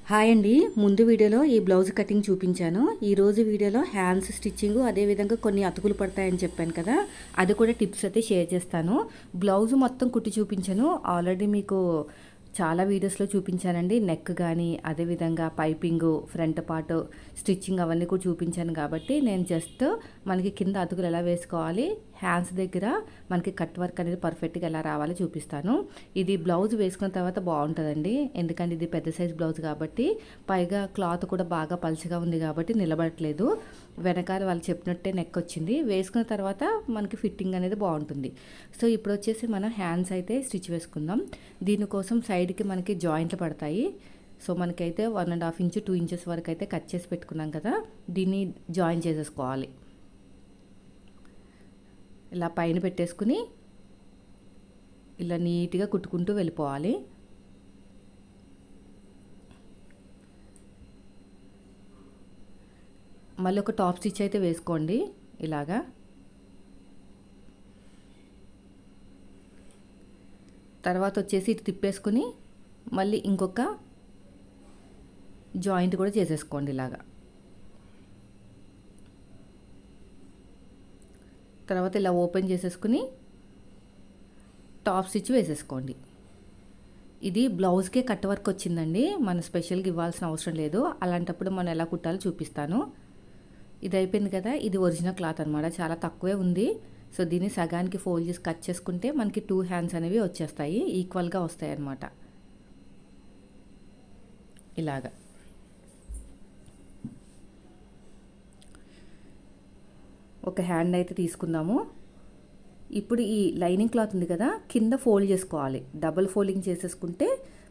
Hi అండి. ముందు వీడియోలో ఈ బ్లౌజ్ కటింగ్ చూపించాను. ఈరోజు వీడియోలో హ్యాండ్స్ స్టిచ్చింగ్ అదేవిధంగా కొన్ని అతుకులు పడతాయని చెప్పాను కదా, అది కూడా టిప్స్ అయితే షేర్ చేస్తాను. బ్లౌజ్ మొత్తం కుట్టి చూపించాను. ఆల్రెడీ మీకు చాలా వీడియోస్లో చూపించానండి. నెక్ కానీ అదేవిధంగా పైపింగు ఫ్రంట్ పార్ట్ స్టిచ్చింగ్ అవన్నీ కూడా చూపించాను. కాబట్టి నేను జస్ట్ మనకి కింద అతుకులు ఎలా వేసుకోవాలి, హ్యాండ్స్ దగ్గర మనకి కట్ వర్క్ అనేది పర్ఫెక్ట్గా ఎలా రావాలో చూపిస్తాను. ఇది బ్లౌజ్ వేసుకున్న తర్వాత బాగుంటుందండి, ఎందుకంటే ఇది పెద్ద సైజ్ బ్లౌజ్ కాబట్టి, పైగా క్లాత్ కూడా బాగా పలుచగా ఉంది కాబట్టి నిలబడట్లేదు. వెనకాల వాళ్ళు చెప్పినట్టే నెక్ వచ్చింది. వేసుకున్న తర్వాత మనకి ఫిట్టింగ్ అనేది బాగుంటుంది. సో ఇప్పుడు వచ్చేసి మనం హ్యాండ్స్ అయితే స్టిచ్ వేసుకుందాం. దీనికోసం సైడ్కి మనకి జాయింట్లు పడతాయి. సో మనకైతే 1.5 ఇంచ్ 2 ఇంచెస్ వరకు అయితే కట్ చేసి పెట్టుకున్నాం కదా, దీన్ని జాయిన్ చేసేసుకోవాలి. ఇలా పైన పెట్టేసుకుని ఇలా నీట్గా కుట్టుకుంటూ వెళ్ళిపోవాలి. మళ్ళీ ఒక టాప్ స్టిచ్ అయితే వేసుకోండి ఇలాగా. తర్వాత వచ్చేసి ఇటు తిప్పేసుకుని మళ్ళీ ఇంకొక జాయింట్ కూడా చేసేసుకోండి ఇలాగా. తర్వాత ఇలా ఓపెన్ చేసేసుకుని టాప్ స్టిచ్ వేసేసుకోండి. ఇది బ్లౌజ్కే కట్ వర్క్ వచ్చిందండి, మనం స్పెషల్గా ఇవ్వాల్సిన అవసరం లేదు. అలాంటప్పుడు మనం ఎలా కుట్టాలో చూపిస్తాను. ఇది అయిపోయింది కదా, ఇది ఒరిజినల్ క్లాత్ అనమాట, చాలా తక్కువే ఉంది. సో దీన్ని సగానికి ఫోల్డ్ చేసి కట్ చేసుకుంటే మనకి 2 హ్యాండ్స్ అనేవి వచ్చేస్తాయి, ఈక్వల్గా వస్తాయి అన్నమాట. ఇలాగా ఒక హ్యాండ్ అయితే తీసుకుందాము. ఇప్పుడు ఈ లైనింగ్ క్లాత్ ఉంది కదా, కింద ఫోల్డ్ చేసుకోవాలి. డబుల్ ఫోల్డింగ్ చేసేసుకుంటే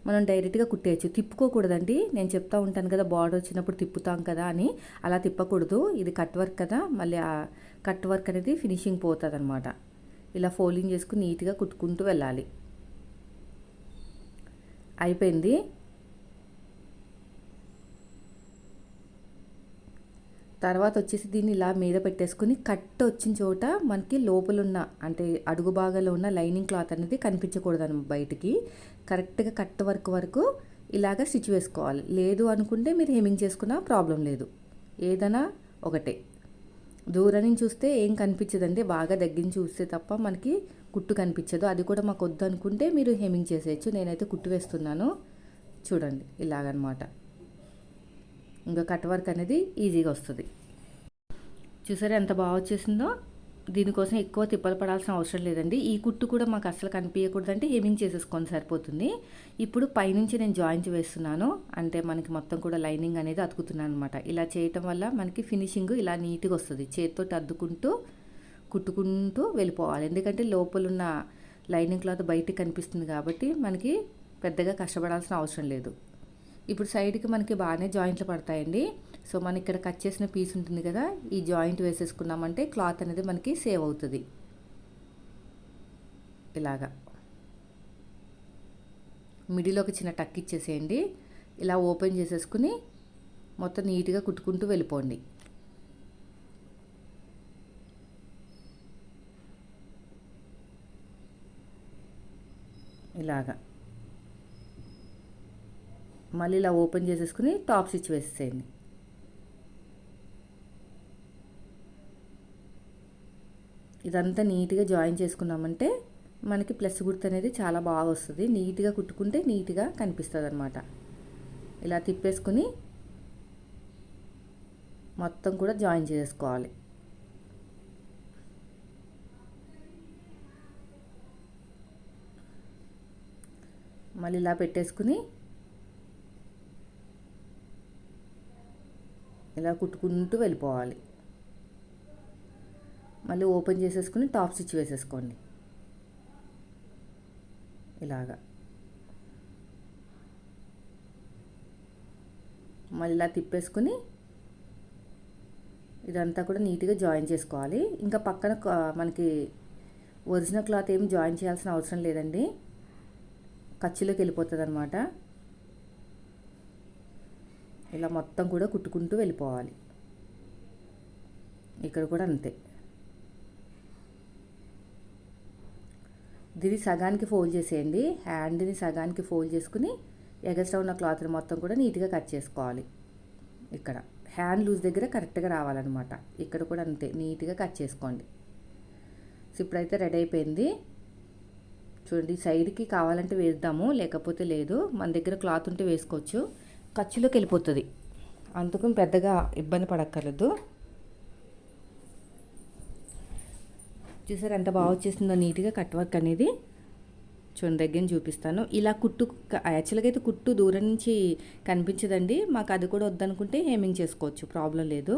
మనం డైరెక్ట్గా కుట్టేయచ్చు. తిప్పుకోకూడదండి, నేను చెప్తా ఉంటాను కదా బార్డర్ వచ్చినప్పుడు తిప్పుతాం కదా అని, అలా తిప్పకూడదు. ఇది కట్ వర్క్ కదా, మళ్ళీ ఆ కట్ వర్క్ అనేది ఫినిషింగ్ పోతుంది అనమాట. ఇలా ఫోల్డింగ్ చేసుకుని నీట్గా కుట్టుకుంటూ వెళ్ళాలి. అయిపోయింది. తర్వాత వచ్చేసి దీన్ని ఇలా మీద పెట్టేసుకుని కట్ వచ్చిన చోట మనకి లోపలున్న అంటే అడుగు భాగంలో ఉన్న లైనింగ్ క్లాత్ అనేది కనిపించకూడదు బయటికి. కరెక్ట్గా కట్ వర్క్ వరకు ఇలాగ స్టిచ్ వేసుకోవాలి. లేదు అనుకుంటే మీరు హెమ్మింగ్ చేసుకున్నా ప్రాబ్లం లేదు, ఏదైనా ఒకటే. దూరం నుంచి చూస్తే ఏం కనిపించదండి, బాగా దగ్గర నుంచి చూస్తే తప్ప మనకి కుట్టు కనిపించదు. అది కూడా మాకు వద్దు అనుకుంటే మీరు హెమ్మింగ్ చేసేయచ్చు. నేనైతే కుట్టు వేస్తున్నాను చూడండి, ఇలాగనమాట. ఇంకా కట్ వర్క్ అనేది ఈజీగా వస్తుంది. చూసారా ఎంత బాగా వచ్చేసిందో. దీనికోసం ఎక్కువ తిప్పలు పడాల్సిన అవసరం లేదండి. ఈ కుట్టు కూడా మాకు అసలు కనిపించకూడదంటే హెమ్మింగ్ చేసేసుకొని సరిపోతుంది. ఇప్పుడు పైనుంచి నేను జాయింట్ వేస్తున్నాను, అంటే మనకి మొత్తం కూడా లైనింగ్ అనేది అతుకుతున్నాను అనమాట. ఇలా చేయటం వల్ల మనకి ఫినిషింగ్ ఇలా నీట్గా వస్తుంది. చేతితో అద్దుకుంటూ కుట్టుకుంటూ వెళ్ళిపోవాలి, ఎందుకంటే లోపలున్న లైనింగ్ క్లాత్ బయటికి కనిపిస్తుంది కాబట్టి మనకి పెద్దగా కష్టపడాల్సిన అవసరం లేదు. ఇప్పుడు సైడ్కి మనకి బాగానే జాయింట్లు పడతాయండి. సో మనం ఇక్కడ కట్ చేసిన పీస్ ఉంటుంది కదా, ఈ జాయింట్ వేసేసుకున్నామంటే క్లాత్ అనేది మనకి సేవ్ అవుతుంది. ఇలాగా మిడిల్ ఒక చిన్న టక్ ఇచ్చేసేయండి. ఇలా ఓపెన్ చేసేసుకుని మొత్తం నీట్గా కుట్టుకుంటూ వెళ్ళిపోండి. ఇలాగా మళ్ళీ ఇలా ఓపెన్ చేసేసుకుని టాప్ స్టిచ్ వేసేసేయండి. ఇదంతా నీట్గా జాయిన్ చేసుకున్నామంటే మనకి ప్లస్ గుర్తు అనేది చాలా బాగా వస్తుంది. నీట్గా కుట్టుకుంటే నీట్గా కనిపిస్తుంది అనమాట. ఇలా తిప్పేసుకుని మొత్తం కూడా జాయిన్ చేసుకోవాలి. మళ్ళీ ఇలా పెట్టేసుకుని ఇలా కుట్టుకుంటూ వెళ్ళిపోవాలి. మళ్ళీ ఓపెన్ చేసేసుకుని టాప్ స్టిచ్ వేసేసుకోండి. ఇలాగా మళ్ళీ ఇలా తిప్పేసుకుని ఇదంతా కూడా నీట్గా జాయిన్ చేసుకోవాలి. ఇంకా పక్కన మనకి ఒరిజినల్ క్లాత్ ఏమి జాయిన్ చేయాల్సిన అవసరం లేదండి, ఖర్చులోకి వెళ్ళిపోతుంది అనమాట. ఇలా మొత్తం కూడా కుట్టుకుంటూ వెళ్ళిపోవాలి. ఇక్కడ కూడా అంతే. దీన్ని సగానికి ఫోల్డ్ చేసేయండి. హ్యాండ్ని సగానికి ఫోల్డ్ చేసుకుని ఎగస్ట్రా ఉన్న క్లాత్ని మొత్తం కూడా నీట్గా కట్ చేసుకోవాలి. ఇక్కడ హ్యాండ్ లూజ్ దగ్గర కరెక్ట్గా రావాలన్నమాట. ఇక్కడ కూడా అంతే నీట్గా కట్ చేసుకోండి. సో ఇప్పుడైతే రెడీ అయిపోయింది. చూడండి, సైడ్కి కావాలంటే వేద్దాము, లేకపోతే లేదు. మన దగ్గర క్లాత్ ఉంటే వేసుకోవచ్చు. ఖర్చులోకి వెళ్ళిపోతుంది, అందుకు పెద్దగా ఇబ్బంది పడక్కర్లేదు. చూసారు ఎంత బాగా వచ్చేసిందో నీట్గా కట్ వర్క్ అనేది. చూడండి, దగ్గర చూపిస్తాను. ఇలా కుట్టు యాక్చువల్గా అయితే కుట్టు దూరం నుంచి కనిపించదండి. మాకు అది కూడా వద్దనుకుంటే హేమింగ్ చేసుకోవచ్చు, ప్రాబ్లం లేదు.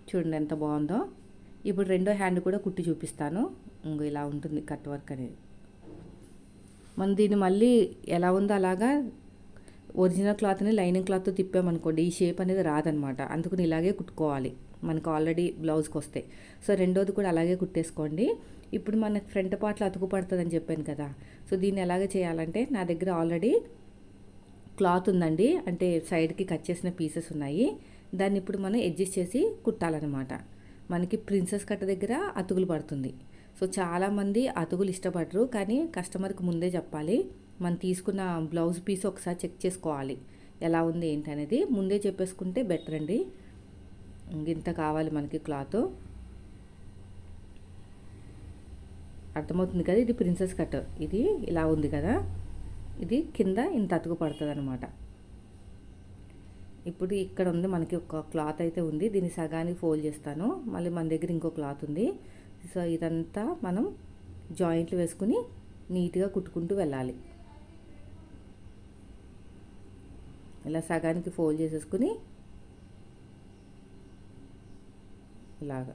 చూడండి ఎంత బాగుందో. ఇప్పుడు రెండో హ్యాండ్ కూడా కుట్టి చూపిస్తాను. ఇలా ఉంటుంది కట్ వర్క్ అనేది. మనం దీన్ని మళ్ళీ ఎలా ఉందో అలాగా ఒరిజినల్ క్లాత్ని లైనింగ్ క్లాత్తో తిప్పామనుకోండి ఈ షేప్ అనేది రాదనమాట. అందుకని ఇలాగే కుట్టుకోవాలి మనకు ఆల్రెడీ బ్లౌజ్కి వస్తే. సో రెండోది కూడా అలాగే కుట్టేసుకోండి. ఇప్పుడు మనకు ఫ్రంట్ పార్ట్లో అతుకు పడుతుందని చెప్పాను కదా. సో దీన్ని ఎలాగే చేయాలంటే నా దగ్గర ఆల్రెడీ క్లాత్ ఉందండి, అంటే సైడ్కి కట్ చేసిన పీసెస్ ఉన్నాయి. దాన్ని ఇప్పుడు మనం అడ్జస్ట్ చేసి కుట్టాలన్నమాట. మనకి ప్రిన్సెస్ కట్ దగ్గర అతుకులు పడుతుంది. సో చాలామంది అతుకులు ఇష్టపడరు, కానీ కస్టమర్కి ముందే చెప్పాలి. మనం తీసుకున్న బ్లౌజ్ పీస్ ఒకసారి చెక్ చేసుకోవాలి ఎలా ఉంది ఏంటి అనేది. ముందే చెప్పేసుకుంటే బెటర్ అండి. ఇంత కావాలి మనకి క్లాత్. అర్థమవుతుంది కదా, ఇది ప్రిన్సెస్ కట్. ఇది ఇలా ఉంది కదా, ఇది కింద ఇంత అతుకు పడుతుంది అనమాట. ఇప్పుడు ఇక్కడ ఉంది మనకి ఒక క్లాత్ అయితే ఉంది. దీన్ని సగానికి ఫోల్డ్ చేస్తాను. మళ్ళీ మన దగ్గర ఇంకో క్లాత్ ఉంది. సో ఇదంతా మనం జాయింట్లు వేసుకుని నీట్గా కుట్టుకుంటూ వెళ్ళాలి. ఇలా సగానికి ఫోల్డ్ చేసేసుకుని ఇలాగా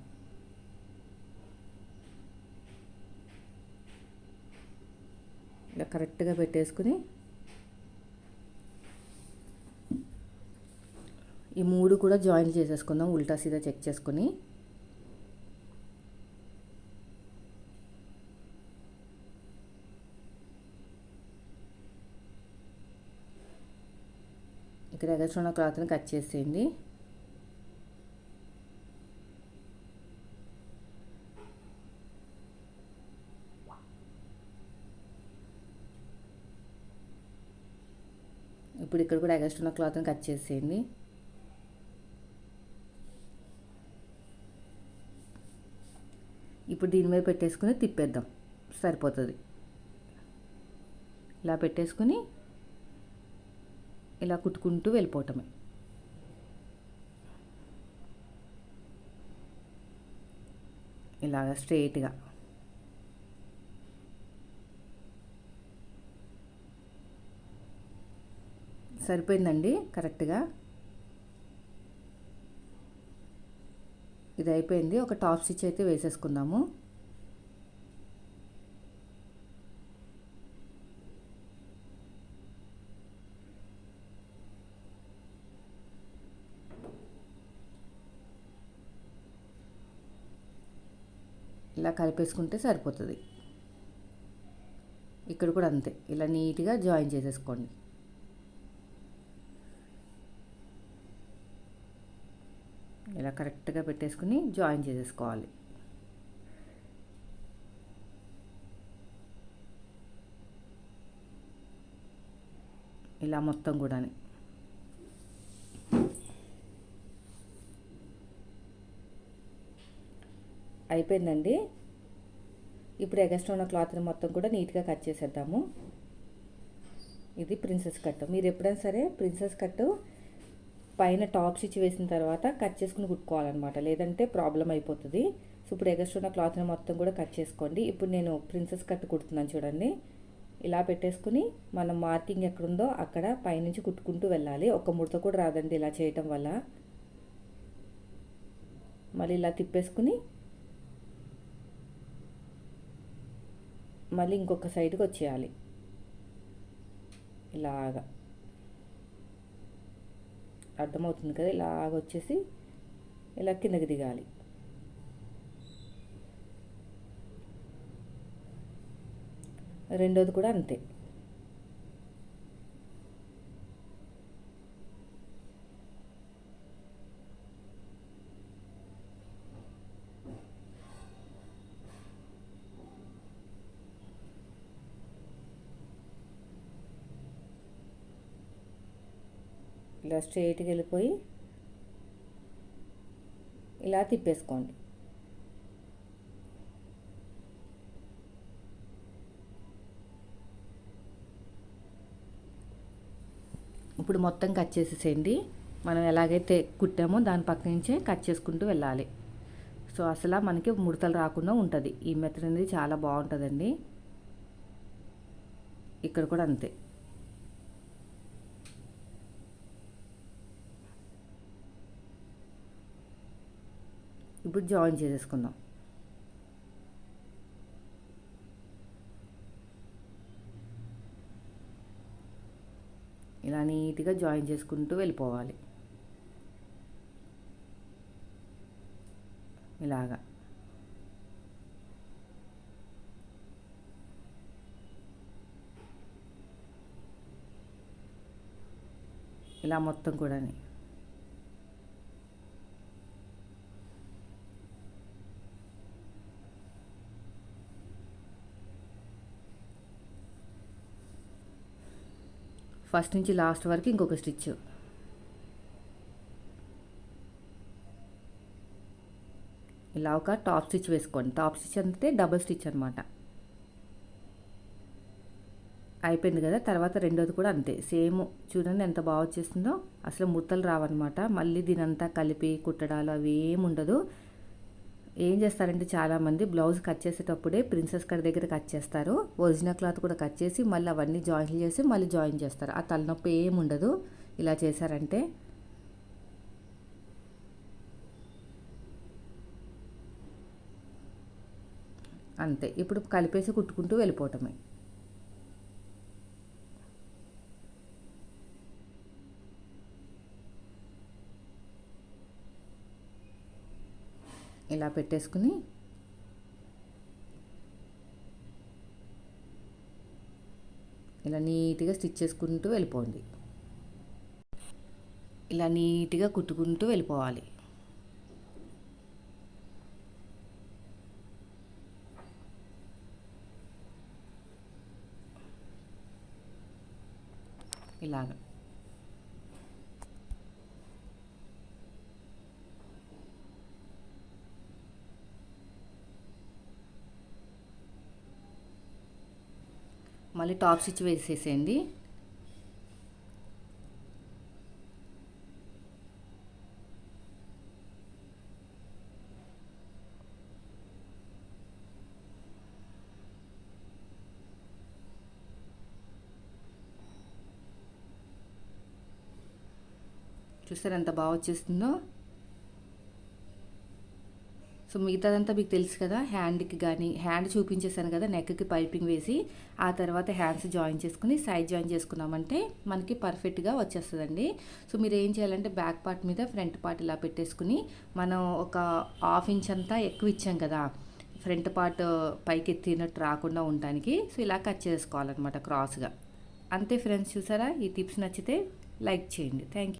ఇలా కరెక్ట్గా పెట్టేసుకుని ఈ మూడు కూడా జాయిన్ చేసేసుకుందాం ఉల్టా సీదా చెక్ చేసుకుని. ఇక్కడ ఎగస్ట్రా ఉన్న క్లాత్ని కట్ చేసేయండి. ఇప్పుడు ఇక్కడ కూడా ఎగస్ట్రా ఉన్న క్లాత్ని కట్ చేసేయండి. ఇప్పుడు దీని మీద పెట్టేసుకుని తిప్పేద్దాం, సరిపోతుంది. ఇలా పెట్టేసుకుని ఇలా కుట్టుకుంటూ వెళ్ళిపోవటమే. ఇలాగ స్ట్రెయిట్గా. సరిపోయిందండి కరెక్ట్గా. ఇది అయిపోయింది. ఒక టాప్ స్టిచ్ అయితే వేసేసుకుందాము. ఇలా కలిపేసుకుంటే సరిపోతుంది. ఇక్కడ కూడా అంతే, ఇలా నీట్గా జాయిన్ చేసేసుకోండి. ఇలా కరెక్ట్గా పెట్టేసుకుని జాయిన్ చేసేసుకోవాలి. ఇలా మొత్తం కూడా అయిపోయిందండి. ఇప్పుడు ఎగస్ట్రా ఉన్న క్లాత్ని మొత్తం కూడా నీట్గా కట్ చేసేద్దాము. ఇది ప్రిన్సెస్ కట్. మీరు ఎప్పుడైనా సరే ప్రిన్సెస్ కట్ పైన టాప్ స్టిచ్ వేసిన తర్వాత కట్ చేసుకుని కుట్టుకోవాలన్నమాట, లేదంటే ప్రాబ్లం అయిపోతుంది. సో ఇప్పుడు ఎగస్ట్రా ఉన్న క్లాత్ని మొత్తం కూడా కట్ చేసుకోండి. ఇప్పుడు నేను ప్రిన్సెస్ కట్ కుడుతున్నాను చూడండి. ఇలా పెట్టేసుకుని మనం మార్కింగ్ ఎక్కడుందో అక్కడ పైనుంచి కుట్టుకుంటూ వెళ్ళాలి. ఒక ముడత కూడా రాదండి ఇలా చేయటం వల్ల. మళ్ళీ ఇలా తిప్పేసుకుని మళ్ళీ ఇంకొక సైడ్కి వచ్చేయాలి. ఇలాగా అర్థమవుతుంది కదా, ఇలాగ వచ్చేసి ఇలా కిందకి దిగాలి. రెండోది కూడా అంతే. ఇలా స్ట్రైట్గా వెళ్ళిపోయి ఇలా తిప్పేసుకోండి. ఇప్పుడు మొత్తం కట్ చేసేసేయండి. మనం ఎలాగైతే కుట్టామో దాని పక్క నుంచే కట్ చేసుకుంటూ వెళ్ళాలి. సో అసలు మనకి ముడతలు రాకుండా ఉంటుంది. ఈ మెథడ్ అనేది చాలా బాగుంటుందండి. ఇక్కడ కూడా అంతే. ఇప్పుడు జాయిన్ చేసేసుకుందాం. ఇలా నీట్గా జాయిన్ చేసుకుంటూ వెళ్ళిపోవాలి. ఇలాగా ఇలా మొత్తం కూడా ఫస్ట్ నుంచి లాస్ట్ వరకు ఇంకొక స్టిచ్. ఇలా ఒక టాప్ స్టిచ్ వేసుకోండి. టాప్ స్టిచ్ అంటే డబుల్ స్టిచ్ అనమాట. అయిపోయింది కదా. తర్వాత రెండోది కూడా అంతే సేమ్. చూడండి ఎంత బాగా వచ్చేస్తుందో. అసలు ముడతలు రావన్నమాట. మళ్ళీ దీనంతా కలిపి కుట్టడాలు అవి ఏమి ఉండదు. ఏం చేస్తారంటే చాలామంది బ్లౌజ్ కట్ చేసేటప్పుడే ప్రిన్సెస్ కట్ దగ్గర కట్ చేస్తారు. ఒరిజినల్ క్లాత్ కూడా కట్ చేసి మళ్ళీ అవన్నీ జాయింట్లు చేసి మళ్ళీ జాయిన్ చేస్తారు. ఆ తలనొప్పి ఏమి ఉండదు ఇలా చేశారంటే. అంతే. ఇప్పుడు కలిపేసి కుట్టుకుంటూ వెళ్ళిపోవటమే. ఇలా పెట్టేసుకుని ఇలా నీట్గా స్టిచ్ చేసుకుంటూ వెళ్ళిపోండి. ఇలా నీట్గా కుట్టుకుంటూ వెళ్ళిపోవాలి. ఇలాగా మళ్ళీ టాప్ స్టిచ్ వేసేసేయండి. చూసారు ఎంత బాగా వచ్చేస్తుందో. సో మిగతాదంతా మీకు తెలుసు కదా. హ్యాండ్కి కానీ హ్యాండ్ చూపించేసాను కదా. నెక్కి పైపింగ్ వేసి ఆ తర్వాత హ్యాండ్స్ జాయిన్ చేసుకుని సైడ్ జాయిన్ చేసుకున్నామంటే మనకి పర్ఫెక్ట్గా వచ్చేస్తుందండి. సో మీరు ఏం చేయాలంటే బ్యాక్ పార్ట్ మీద ఫ్రంట్ పార్ట్ ఇలా పెట్టేసుకుని మనం ఒక 1/2 ఇంచ్ అంతా ఎక్కువ ఇచ్చాం కదా ఫ్రంట్ పార్ట్ పైకి ఎత్తినట్టు రాకుండా ఉండడానికి. సో ఇలా కట్ చేసుకోవాలన్నమాట క్రాస్గా. అంతే ఫ్రెండ్స్. చూసారా? ఈ టిప్స్ నచ్చితే లైక్ చేయండి. Thank you.